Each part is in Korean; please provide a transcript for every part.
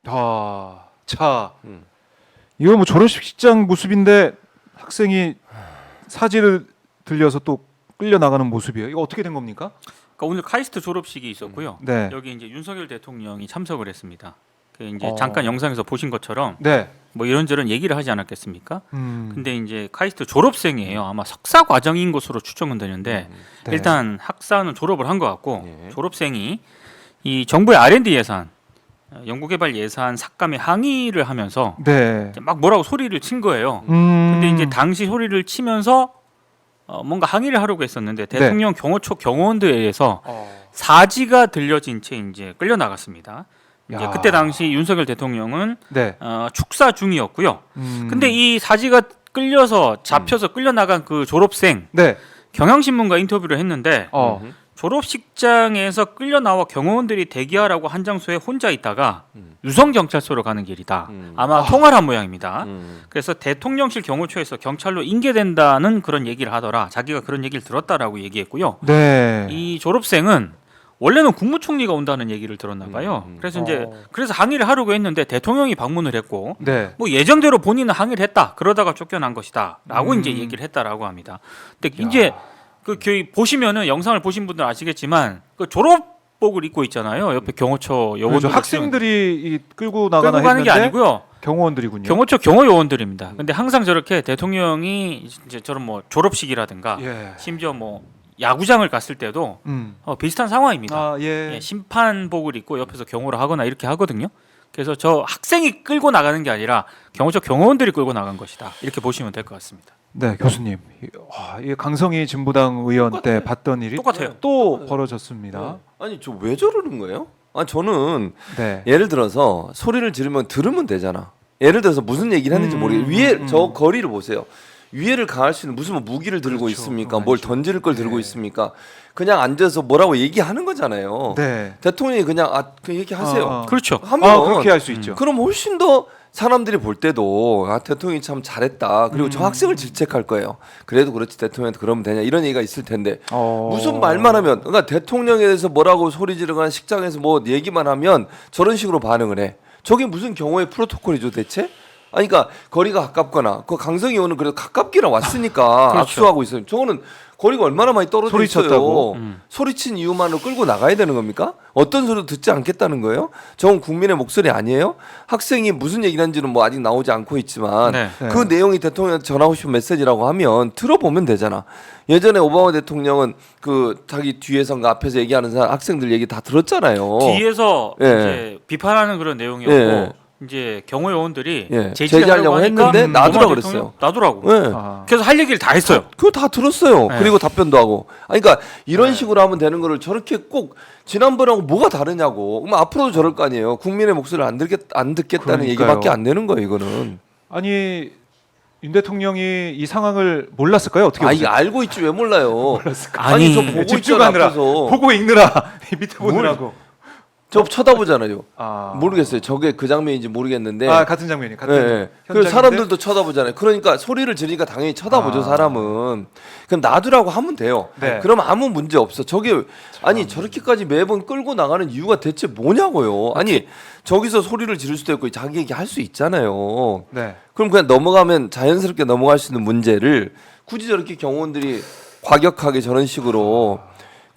자, 이거 뭐 졸업식장 모습인데 학생이 사지를 들려서 또 끌려 나가는 모습이에요. 이거 어떻게 된 겁니까? 그러니까 오늘 카이스트 졸업식이 있었고요. 네. 여기 이제 윤석열 대통령이 참석을 했습니다. 그 이제 어. 잠깐 영상에서 보신 것처럼 네. 뭐 이런저런 얘기를 하지 않았겠습니까? 음. 근데 이제 카이스트 졸업생이에요. 아마 석사 과정인 것으로 추정은 되는데 네. 일단 학사는 졸업을 한 것 같고 예. 졸업생이 이 정부의 R&D 예산, 연구개발 예산 삭감에 항의를 하면서 네. 이제 막 뭐라고 소리를 친 거예요. 음. 근데 이제 당시 소리를 치면서 뭔가 항의를 하려고 했었는데 대통령 경호처 경호원들에 의해서 사지가 들려진 채 이제 끌려 나갔습니다. 이제 야. 그때 당시 윤석열 대통령은 네. 축사 중이었고요. 근데 이 사지가 끌려서 잡혀서 끌려 나간 그 졸업생 네. 경향신문과 인터뷰를 했는데 졸업식장에서 끌려 나와 경호원들이 대기하라고 한 장소에 혼자 있다가 유성 경찰서로 가는 길이다. 아마 통화를 한 모양입니다. 그래서 대통령실 경호처에서 경찰로 인계된다는 그런 얘기를 하더라. 자기가 그런 얘기를 들었다라고 얘기했고요. 네. 이 졸업생은 원래는 국무총리가 온다는 얘기를 들었나 봐요. 그래서 이제 그래서 항의를 하려고 했는데 대통령이 방문을 했고 네. 뭐 예정대로 본인은 항의를 했다. 그러다가 쫓겨난 것이다라고 이제 얘기를 했다라고 합니다. 근데 이제 그 보시면은 영상을 보신 분들 아시겠지만 그 졸업복을 입고 있잖아요. 옆에 경호처 그렇죠. 요원들 학생들이 이 끌고 나가나 끌고 가는 게 했는데 아니고요. 경호원들이군요. 경호처 경호 요원들입니다. 근데 항상 저렇게 대통령이 이제 저런 뭐 졸업식이라든가 예. 심지어 뭐 야구장을 갔을 때도 비슷한 상황입니다. 아, 예. 예, 심판복을 입고 옆에서 경호를 하거나 이렇게 하거든요. 그래서 저 학생이 끌고 나가는 게 아니라 경호처 경호원들이 끌고 나간 것이다. 이렇게 보시면 될 것 같습니다. 네, 교수님. 이 강성희 진보당 의원 때 봤던 일이 똑같아요. 또 벌어졌습니다. 아니 저 왜 저러는 거예요? 아 저는 네. 예를 들어서 소리를 지르면 들으면 되잖아. 예를 들어서 무슨 얘기를 했는지 모르겠. 위에 저 거리를 보세요. 위해를 가할 수 있는 무슨 뭐 무기를 들고 그렇죠. 있습니까? 그건 뭘 아니죠. 던질 걸 들고 네. 있습니까? 그냥 앉아서 뭐라고 얘기하는 거잖아요. 네. 대통령이 그냥 그 얘기하세요. 그렇죠. 하면 그렇게 할 수 있죠. 그럼 훨씬 더 사람들이 볼 때도 대통령이 참 잘했다. 그리고 저 학생을 질책할 거예요. 그래도 그렇지 대통령한테 그러면 되냐 이런 얘기가 있을 텐데 무슨 말만 하면 그러니까 대통령에 대해서 뭐라고 소리 지르거나 식장에서 뭐 얘기만 하면 저런 식으로 반응을 해. 저게 무슨 경호의 프로토콜이죠 대체? 아니 그러니까 거리가 가깝거나 그 강성희 의원은 그래도 가깝게나 왔으니까 그렇죠. 악수하고 있어요. 저거는 거리가 얼마나 많이 떨어져 소리쳤다고? 있어요. 소리친 이유만으로 끌고 나가야 되는 겁니까? 어떤 소리도 듣지 않겠다는 거예요? 저건 국민의 목소리 아니에요? 학생이 무슨 얘기를 한지는 뭐 아직 나오지 않고 있지만 네. 네. 그 내용이 대통령한테 전하고 싶은 메시지라고 하면 들어보면 되잖아. 예전에 오바마 대통령은 그 자기 뒤에선가 앞에서 얘기하는 사람 학생들 얘기 다 들었잖아요. 뒤에서 예. 이제 비판하는 그런 내용이었고 예. 이제 경호 요원들이 예. 제지하려고 하니까 했는데 놔두라 오바마 그랬어요. 대통령 놔두라고. 네. 그래서 할 얘기를 다 했어요. 그거 다 들었어요. 네. 그리고 답변도 하고. 아니, 그러니까 이런 식으로 하면 되는 거를 저렇게 꼭 지난번하고 뭐가 다르냐고. 그럼 앞으로도 저럴 거 아니에요. 국민의 목소리를 안 듣겠다는 그러니까요. 얘기밖에 안 되는 거예요. 이거는. 아니 윤 대통령이 이 상황을 몰랐을까요? 어떻게 이게 보세요? 알고 있지 왜 몰라요. 아니, 저 보고 있잖아 집중하느라 앞에서. 보고 읽느라 밑에 보느라고. 저 쳐다보잖아요. 아. 모르겠어요. 저게 그 장면인지 모르겠는데. 같은 장면이 같은 예. 그 현장인데? 사람들도 쳐다보잖아요. 그러니까 소리를 지르니까 당연히 쳐다보죠. 사람은. 그럼 놔두라고 하면 돼요. 네. 그럼 아무 문제 없어. 저게 아니 저렇게까지 매번 끌고 나가는 이유가 대체 뭐냐고요. 아니 저기서 소리를 지를 수도 있고 자기 얘기 할 수 있잖아요. 네. 그럼 그냥 넘어가면 자연스럽게 넘어갈 수 있는 문제를 굳이 저렇게 경호원들이 과격하게 저런 식으로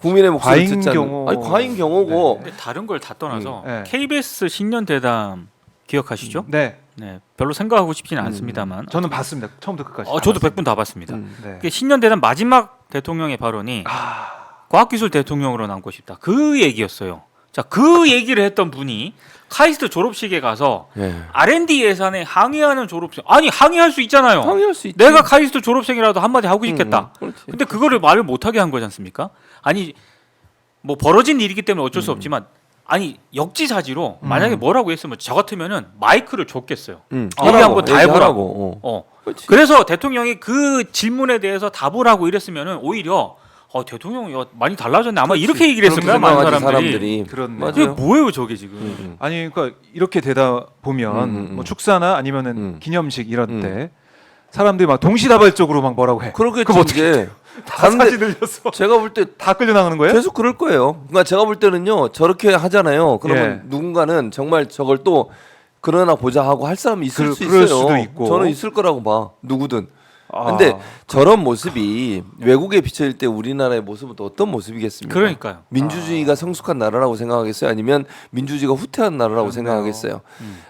국민의 목소리 과잉 듣지 경호. 아니 과잉 경호고 근데 다른 걸 다 떠나서 네. KBS 신년 대담 기억하시죠? 네. 네, 별로 생각하고 싶지는 않습니다만. 저는 봤습니다. 처음부터 끝까지. 저도 100분 다 봤습니다. 네. 그 신년 대담 마지막 대통령의 발언이 과학기술 대통령으로 남고 싶다. 그 얘기였어요. 자, 그 얘기를 했던 분이 카이스트 졸업식에 가서 예. R&D 예산에 항의하는 졸업생. 아니 항의할 수 있잖아요. 항의할 수 있지. 내가 카이스트 졸업생이라도 한마디 하고 싶겠다. 그렇지. 근데 그거를 말을 못하게 한 거지 않습니까? 아니 뭐 벌어진 일이기 때문에 어쩔 수 없지만 아니 역지사지로 만약에 뭐라고 했으면 저 같으면은 마이크를 줬겠어요. 얘기한 거 다 해보라고. 그렇지. 그래서 대통령이 그 질문에 대해서 답을 하고 이랬으면은 오히려 대통령이 많이 달라졌네. 아마 이렇게 얘기를 했을 거야 많은 사람들이. 그렇네. 맞아요. 이게 뭐예요 저게 지금? 아니 그러니까 이렇게 되다 보면 뭐 축사나 아니면은 기념식 이런 때 사람들이 막 동시다발적으로 막 뭐라고 해. 그렇겠지 그럼 어떻게 이제. 다 사진 늘려서 제가 볼 때 다 끌려 나가는 거예요? 계속 그럴 거예요. 그러니까 제가 볼 때는요 저렇게 하잖아요. 그러면 예. 누군가는 정말 저걸 또 그러나 보자 하고 할 사람이 있을 수 그럴 있어요. 수도 있고. 저는 있을 거라고 봐. 누구든. 근데 저런 모습이 외국에 비춰질 때 우리나라의 모습은 또 어떤 모습이겠습니까? 그러니까요. 민주주의가 성숙한 나라라고 생각하겠어요? 아니면 민주주의가 후퇴한 나라라고 생각하겠어요?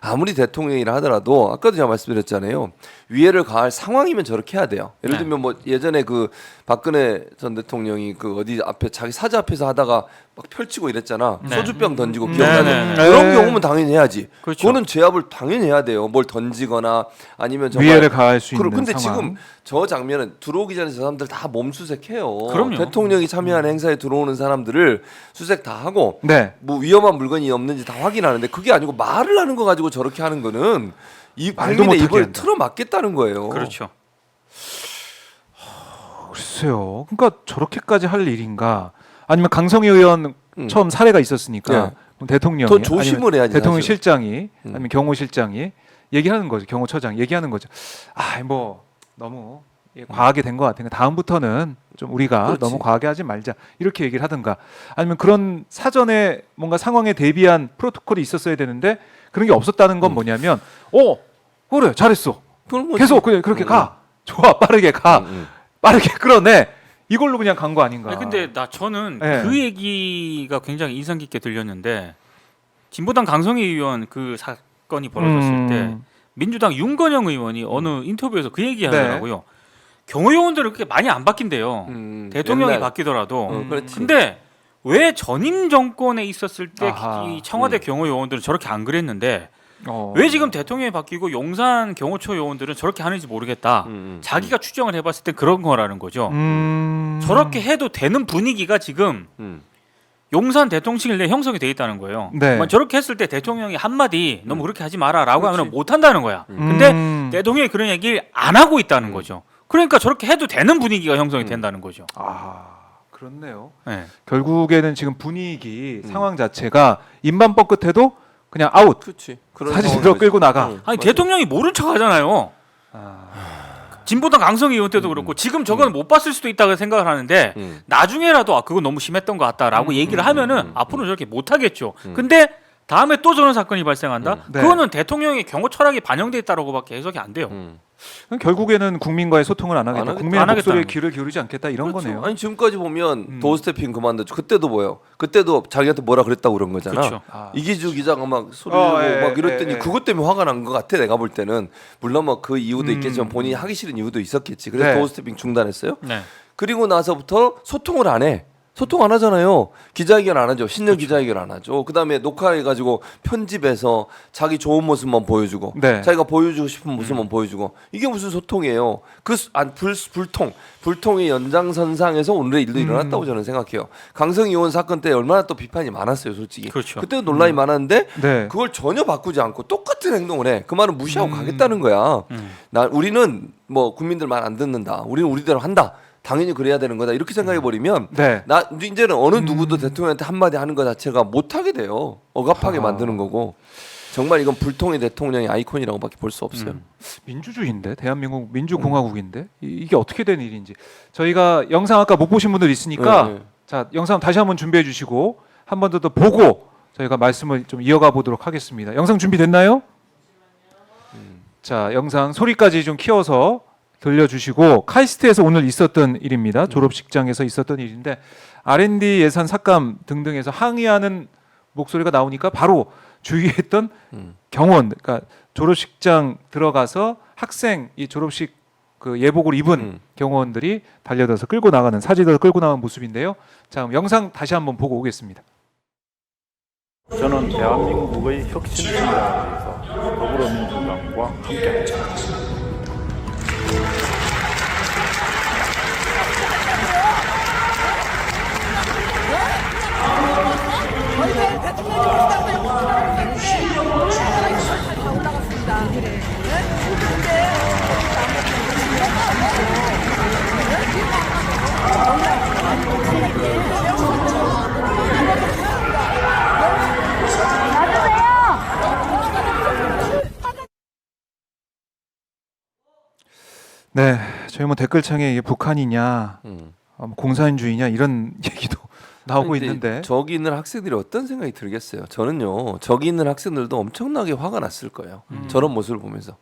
아무리 대통령이라 하더라도 아까도 제가 말씀드렸잖아요. 위해를 가할 상황이면 저렇게 해야 돼요. 예를 들면 뭐 예전에 그 박근혜 전 대통령이 그 어디 앞에 자기 사자 앞에서 하다가 막 펼치고 이랬잖아. 네. 소주병 던지고 기억나죠? 네. 그런 경우면 당연히 해야지. 그렇죠. 그거는 제압을 당연히 해야 돼요. 뭘 던지거나 아니면 정말 위해를 가할 수 있는 근데 상황. 지금 저 장면은 들어오기 전에 저 사람들 다 몸수색해요. 그럼요. 대통령이 참여하는 행사에 들어오는 사람들을 수색 다 하고 네. 뭐 위험한 물건이 없는지 다 확인하는데 그게 아니고 말을 하는 거 가지고 저렇게 하는 거는 이 말도 국민의 못하게 입을 한다. 틀어막겠다는 거예요. 그렇죠. 글쎄요. 그러니까 저렇게까지 할 일인가? 아니면 강성희 의원 처음 사례가 있었으니까 네. 그럼 대통령이 더 조심을 아니면 해야지, 대통령 사실. 실장이 아니면 경호실장이 얘기하는 거죠. 경호처장 얘기하는 거죠. 뭐 너무 과하게 된 것 같으니까 다음부터는 좀 우리가 그렇지. 너무 과하게 하지 말자 이렇게 얘기를 하든가 아니면 그런 사전에 뭔가 상황에 대비한 프로토콜이 있었어야 되는데 그런 게 없었다는 건 뭐냐면 그래 잘했어 그런 거지. 계속 그냥 그렇게 가 좋아 빠르게 가 빠르게 끌어내 이걸로 그냥 간 거 아닌가. 아니, 근데 저는 네. 그 얘기가 굉장히 인상 깊게 들렸는데 진보당 강성희 의원 그 사건이 벌어졌을 때 민주당 윤건영 의원이 어느 인터뷰에서 그 얘기 하더라고요. 경호요원들은 그렇게 많이 안 바뀐대요. 대통령이 옛날. 바뀌더라도. 그렇지. 근데 왜 전임 정권에 있었을 때 아하. 이 청와대 경호요원들은 저렇게 안 그랬는데 왜 지금 대통령이 바뀌고 용산 경호처 요원들은 저렇게 하는지 모르겠다. 자기가 추정을 해봤을 때 그런 거라는 거죠. 저렇게 해도 되는 분위기가 지금 용산 대통령실 내 형성이 돼 있다는 거예요. 네. 저렇게 했을 때 대통령이 한마디 너무 그렇게 하지 마라라고 그렇지. 하면 못 한다는 거야. 근데 대통령이 그런 얘기를 안 하고 있다는 거죠. 그러니까 저렇게 해도 되는 분위기가 형성이 된다는 거죠. 그렇네요. 네. 결국에는 지금 분위기 상황 자체가 입만법 끝에도 그냥 아웃 그렇지. 사진으로 끌고 나가. 아니 대통령이 모른 척 하잖아요. 진보당 강성희 의원 때도 그렇고 지금 저건 못 봤을 수도 있다고 생각을 하는데 나중에라도 그건 너무 심했던 것 같다라고 얘기를 하면은 앞으로 저렇게 못 하겠죠. 근데 다음에 또 저런 사건이 발생한다? 네. 그거는 대통령의 경호 철학이 반영돼 있다라고밖에 해석이 안 돼요. 결국에는 국민과의 소통을 안 하겠다. 안 하겠다. 국민의 안 목소리에 하겠다는 귀를 기울이지 않겠다 이런 그렇죠. 거네요. 아니 지금까지 보면 도어스태핑 그만뒀죠. 그때도 뭐예요? 그때도 자기한테 뭐라 그랬다고 그런 거잖아. 그렇죠. 이기주 기자가 막 소리 지르고 막 이랬더니 예. 그것 때문에 화가 난 것 같아. 내가 볼 때는 물론 뭐 그 이유도 있겠지만 본인이 하기 싫은 이유도 있었겠지. 그래서 네. 도어스태핑 중단했어요. 네. 그리고 나서부터 소통을 안 해. 소통 안 하잖아요. 기자회견 안 하죠. 신년 기자회견 안 하죠. 그다음에 녹화해가지고 편집해서 자기 좋은 모습만 보여주고, 네. 자기가 보여주고 싶은 모습만 보여주고, 이게 무슨 소통이에요? 불통의 연장선상에서 오늘의 일도 일어났다고 저는 생각해요. 강성희 의원 사건 때 얼마나 또 비판이 많았어요, 솔직히. 그렇죠. 그때도 논란이 많았는데 네. 그걸 전혀 바꾸지 않고 똑같은 행동을 해. 그 말은 무시하고 가겠다는 거야. 우리는 뭐 국민들 말 안 듣는다. 우리는 우리대로 한다. 당연히 그래야 되는 거다 이렇게 생각해 버리면 네. 이제는 어느 누구도 대통령한테 한마디 하는 것 자체가 못하게 돼요. 억압하게 만드는 거고 정말 이건 불통의 대통령의 아이콘이라고밖에 볼 수 없어요. 민주주의인데 대한민국 민주공화국인데 이게 어떻게 된 일인지 저희가 영상 아까 못 보신 분들 있으니까 네. 자 영상 다시 한번 준비해 주시고 한 번 더 보고 저희가 말씀을 좀 이어가 보도록 하겠습니다. 영상 준비됐나요? 자 영상 소리까지 좀 키워서 들려주시고 카이스트에서 오늘 있었던 일입니다. 졸업식장에서 있었던 일인데 R&D 예산 삭감 등등에서 항의하는 목소리가 나오니까 바로 주의했던 경호원, 그러니까 졸업식장 들어가서 학생 이 졸업식 그 예복을 입은 경호원들이 달려들어서 끌고 나가는 사지를 끌고 나가는 모습인데요. 자, 그럼 영상 다시 한번 보고 오겠습니다. 저는 대한민국의 혁신을 위해서 더불어민주당과 함께합니다. 네, 저희 뭐 댓글창에 이게 북한이냐, 공산주의냐 이런 얘기도 나오고 근데 있는데 저기 있는 학생들이 어떤 생각이 들겠어요? 저는요, 저기 있는 학생들도 엄청나게 화가 났을 거예요. 저런 모습을 보면서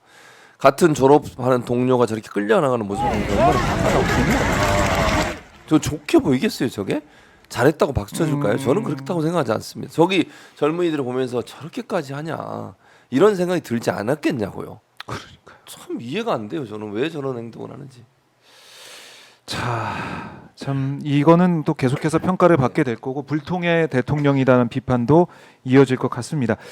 같은 졸업하는 동료가 저렇게 끌려나가는 모습을 보면서 얼마나 화가 나고 분노가. 저 좋게 보이겠어요, 저게? 잘했다고 박수 쳐줄까요? 저는 그렇다고 생각하지 않습니다. 저기 젊은이들을 보면서 저렇게까지 하냐 이런 생각이 들지 않았겠냐고요. 그러니까 참 이해가 안 돼요. 저는 왜 저런 행동을 하는지. 참 이거는 또 계속해서 평가를 받게 될 거고 불통의 대통령이라는 비판도 이어질 것 같습니다.